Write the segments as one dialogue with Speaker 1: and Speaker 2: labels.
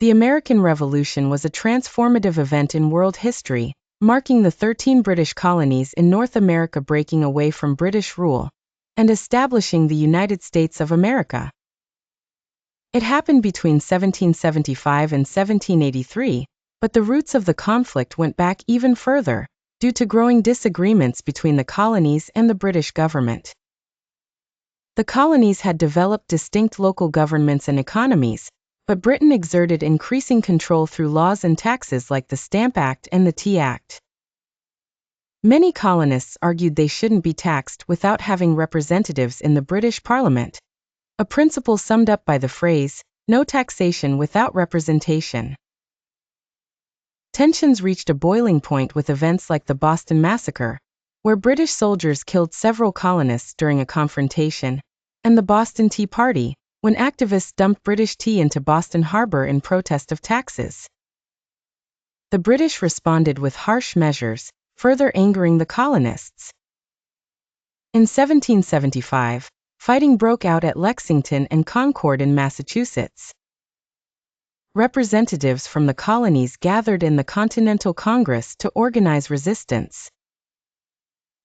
Speaker 1: The American Revolution was a transformative event in world history, marking the 13 British colonies in North America breaking away from British rule and establishing the United States of America. It happened between 1775 and 1783, but the roots of the conflict went back even further, due to growing disagreements between the colonies and the British government. The colonies had developed distinct local governments and economies, but Britain exerted increasing control through laws and taxes like the Stamp Act and the Tea Act. Many colonists argued they shouldn't be taxed without having representatives in the British Parliament, a principle summed up by the phrase, "no taxation without representation." Tensions reached a boiling point with events like the Boston Massacre, where British soldiers killed several colonists during a confrontation, and the Boston Tea Party, when activists dumped British tea into Boston Harbor in protest of taxes. The British responded with harsh measures, further angering the colonists. In 1775, fighting broke out at Lexington and Concord in Massachusetts. Representatives from the colonies gathered in the Continental Congress to organize resistance.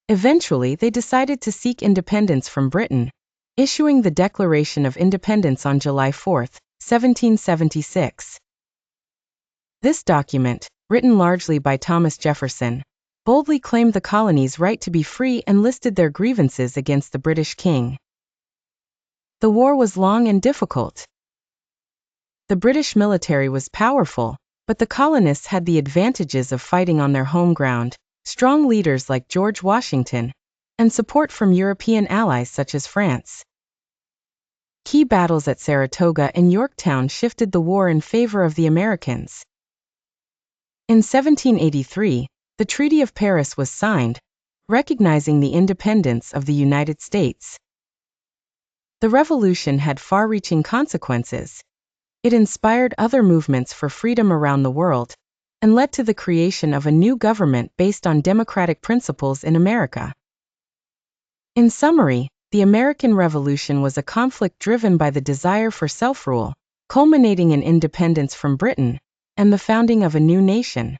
Speaker 1: Eventually, they decided to seek independence from Britain, issuing the Declaration of Independence on July 4, 1776. This document, written largely by Thomas Jefferson, boldly claimed the colonies' right to be free and listed their grievances against the British king. The war was long and difficult. The British military was powerful, but the colonists had the advantages of fighting on their home ground, strong leaders like George Washington, and support from European allies such as France. Key battles at Saratoga and Yorktown shifted the war in favor of the Americans. In 1783, the Treaty of Paris was signed, recognizing the independence of the United States. The revolution had far-reaching consequences. It inspired other movements for freedom around the world, and led to the creation of a new government based on democratic principles in America. In summary, the American Revolution was a conflict driven by the desire for self-rule, culminating in independence from Britain, and the founding of a new nation.